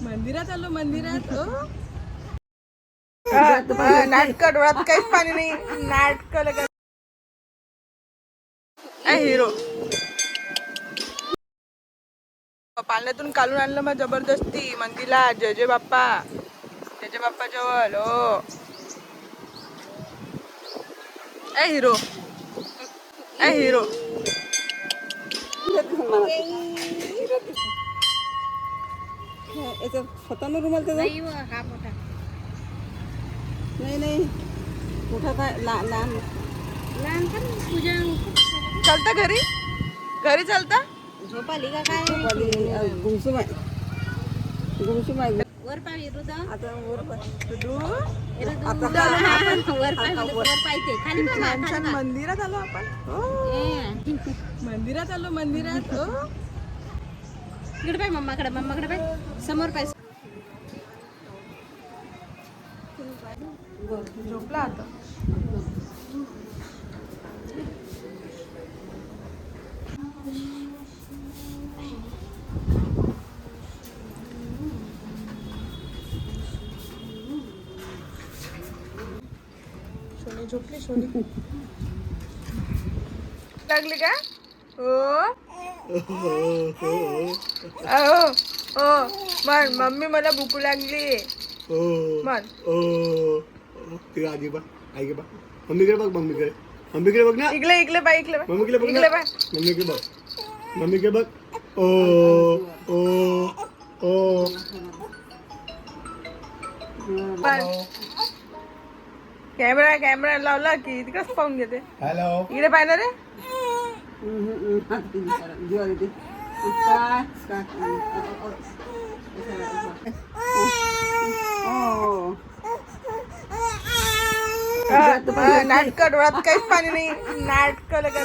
मंदिरात आलो मंदिरात. नाटक डोळ्यात काहीच पाणी नाही. नाटक लगा हिरो पाण्यातून काढून आणलं मग जबरदस्ती मंदिरात. जय जय बाप्पा, जय जय बाप्पा जवळ. हो हिरो हिरो. याचा स्वतःला रुमाल त्याचा नाही मोठा काय लहान चालता घरी चालता. झोप आली का काय? गुमसुम आहे वर पाय आता वर मंदिरात आलो आपण. मंदिरात आलो मंदिरात. इकडे पाय मम्माकडे पाय समोर पाय. झोपला आता. सोनी झोपली. सोनी लागली का? हो म्हण मम्मी मला भूक लागली. म्हण आधी बघ आई बघ मम्मीकडे बघ. मम्मीकडे बघ ना. इकडे बाय इकडे मम्मीकडे बघ. मम्मीकडे बघ. मम्मीकडे बघ. ओ ओ ओ कॅमेरा लावला की तिकडेच पाहून घेते. हॅलो इकडे पाहिलं रे. नाटक डोळ्यात काहीच पाणी नाही. नाटक लगा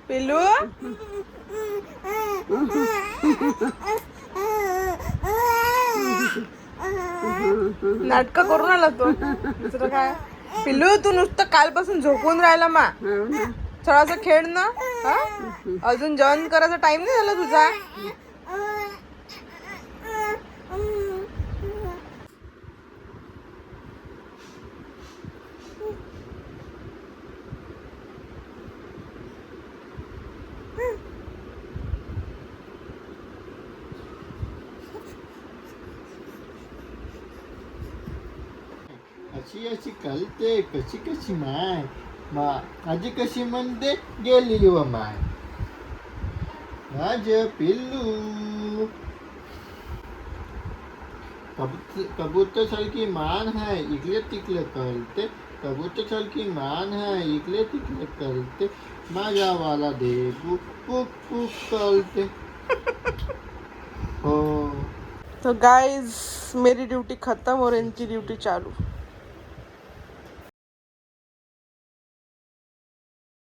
पिल्लू. नाटक करून आला तो. दुसरं काय पिल्लू तू नुसतं कालपासून झोपून राहिला मा. थोडासा खेळ ना. अजून जेवण करायचा टाइम नाही झाला तुझा. अशी कळते कशी माय माझी कशी म्हणते गेली व माय. राज पिल्लू कबूतर सारखी मान है इकडे तिकडे करते. कबूतर सारखी मान है इकडे तिकडे करते. माझ्या वाला दे पुक करते. हो तो गाइस मेरी ड्यूटी खत्म और इनकी ड्यूटी चालू.